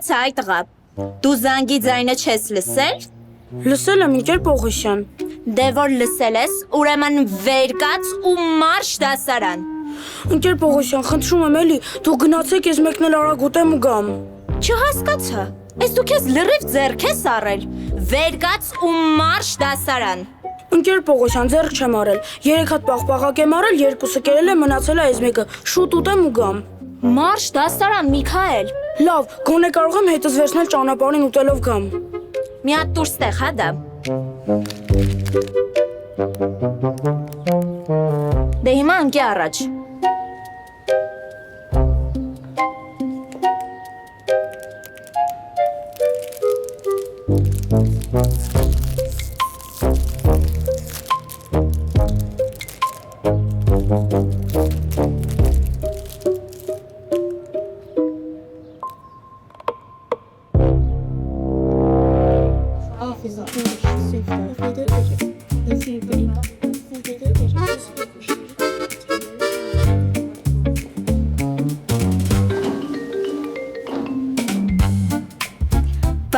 կացա այ տղա։ Դու զանգի ձայնը չես լսել։ Լսել եմ Ինկեր Պողոսյան։ Դե որ լսել ես, ուրեմն վեր կաց ու մարշ դասարան։ Ինկեր Պողոսյան, խնդրում եմ էլի, դու գնացեք ես մեկնել արագ ուտեմ ու գամ։ Չհասկացա։ Ես դու քեզ լրիվ ձեռք ես առել։ Վեր կաց ու մարշ դասարան։ Ինկեր Պողոսյան, ձեռք չեմ արել։ 3 հատ պաղպաղակ եմ արել, 2-ը կերել եմ, մնացել է այս մեկը։ Շուտ ուտեմ ու գամ։ Մարշ դասարան, Միքայել։ Լավ, գոնե կարող եմ հետս վերցնել ճանապարհին ուտելով գամ։ Մի հատ դուրս տեղ, հա դա։ Դե հիմա ընկի առաջ։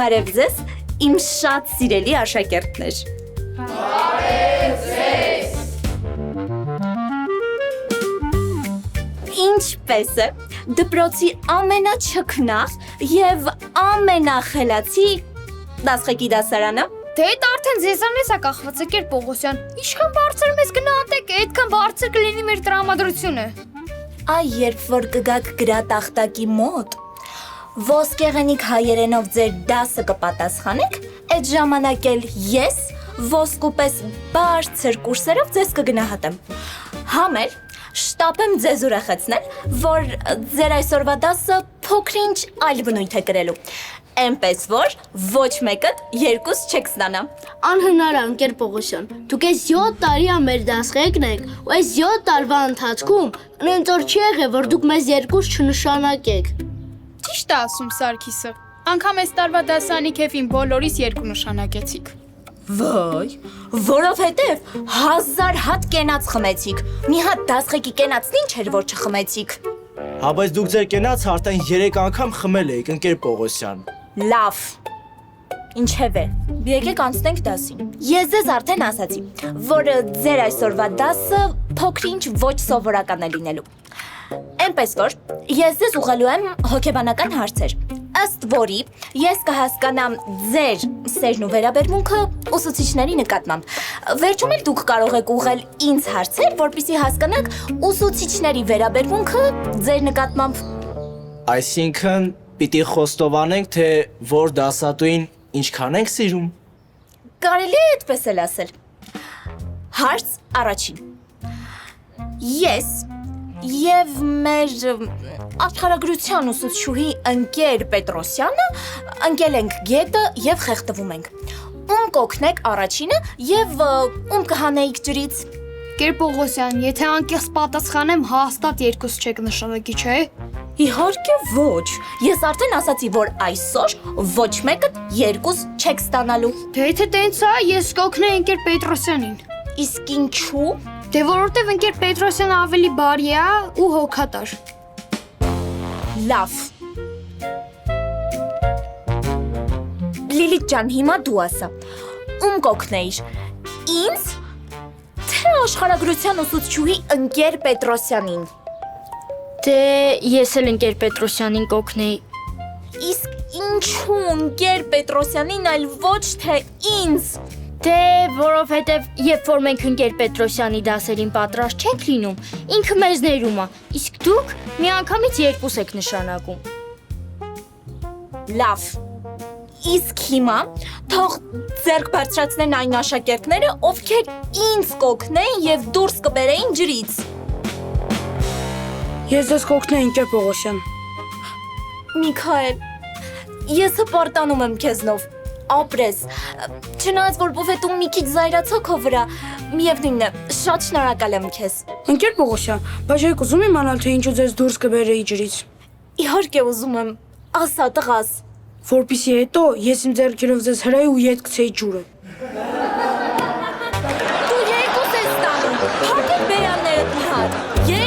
Բարև ձեզ, իմ շատ սիրելի աշակերտներ։ Բարև ձեզ։ Ինչպես է, դպրոցի ամենաչքնաղ եւ ամենախելացի դասղեկի դասարանը։ Դե այդ արդեն ձեզանից է կախված Ինկեր Պողոսյան։ Ինչքան բարձր մեզ գնահատեք, այդքան բարձր կլինի մեր տրամադրությունը։ Այ երբ որ կգաք գրատախտակի մոտ, ոսկեղենիկ հայերենով ձեր դասը կպատասխանեք, այդ ժամանակ էլ ես ոսկուպես բարձր կուրսերով ձեզ կգնահատեմ։ Համ էլ շտապեմ ձեզ ուրախացնել, որ ձեր այսօրվա դասը փոքրինչ այլ բնույթ է կրելու։ Էնպես որ ոչ մեկը երկուս չեք ստանա։ Անհնար է Ինկեր Պողոսյան, դուք այս 7 տարի ա մեր դասղեկն եք, ու այս 7 տարվա ընթացքում ինձ որ չի եղել, որ դուք մեզ երկուս չնշանակեք։ Ճիշտ է ասում Սարգիսը։ Անգամ այս տարվա դասանի քեֆին բոլորիս 2 նշանակեցիք։ Վայ, որովհետև 1000 հատ կենաց խմեցիք։ Մի հատ դասղեկի կենացն ինչ էր, որ չխմեցիք։ Հա, բայց դուք ձեր կենաց արդեն 3 անգամ խմել եք, Ինկեր Պողոսյան։ Լավ։ Ինչևէ, եկեք անցնենք դասին։ Ես ձեզ արդեն ասացի, որ ձեր այսօրվա դասը փոքրինչ ոչ սովորական է լինելու։ Էնպես որ ես ձեզ ուղղելու եմ հոգեբանական հարցեր, ըստ որի ես կհասկանամ ձեր սերն ու վերաբերմունքը ուսուցիչների նկատմամբ։ Վերջում էլ դուք կարող եք ուղղել ինձ հարցեր, որպեսզի հասկանաք ուսուցիչների վերաբերմունքը ձեր նկատմամբ։ Այսինքն պիտի խոստովանենք, թե որ դասատուին ինչքան ենք սիրում։ Կարելի է այդպես էլ ասել։ Հարց առաջին։ Ես եւ մեր աշխարհագրության ուսուցչուհի ընկեր Պետրոսյանը ընկել ենք գետը եւ խեղդվում ենք։ Ում կօգնեք առաջինը եւ ում կհանեիք ջրից։ Ինկեր Պողոսյան, եթե անկեղծ պատասխանեմ, հաստատ 2 չեք նշանակի, չէ՞։ Իհարկե ոչ։ Ես արդեն ասացի, որ այսօր ոչ մեկը 2 չեք ստանալու։ Դե եթե տենց է, ես կօգնեի Ինկեր Պետրոսյանին։ Իսկ ինչու։ Դե որովհետև Ինկեր Պետրոսյանը ավելի բարի է ու հոգատար։ Լավ։ Լիլիթ ջան, հիմա դու ասա։ Ում կօգնեիր։ Ինձ, թե աշխարհագրության ուսուցչուհի ընկեր Պետրոսյանին։ Դե ես էլ Ինկեր Պետրոսյանին կօգնեի։ Իսկ ինչու ընկեր Պետրոսյանին, այլ ոչ թե ինձ։ Դե որովհետև երբ որ մենք Ինկեր Պետրոսյանի դասերին պատրաստ չենք լինում, ինքը մեզ ներում է, իսկ դուք միանգամից 2 եք նշանակում։ Լավ։ Իսկ հիմա թող ձեռք բարձրացնեն այն աշակերտները, ովքեր ինձ կօգնեին եւ դուրս կբերեին ջրից։ Ես ձեզ կօգնեի Ինկեր Պողոսյան։ Միքայել, ես հպարտանում եմ քեզնով։ Ապրես։ Չնայած որ բուֆետում մի քիչ զայրացա քո վրա, միևնույնն է, շատ շնորհակալ եմ քեզ։ Ինկեր Պողոսյան, բայց եք ուզում իմանալ, թե ինչու ձեզ դուրս կբերեի ջրից։ Իհարկե ուզում եմ, ասա տղաս։ Որպեսզի հետո ես իմ ձեռքերով ձեզ հրայի ու ետ գցեի ջուրը։ Դու 2 ես ստանում, հարկեք բերաններդ մի հատ, 2։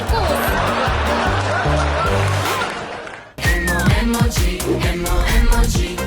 emoji, emoji.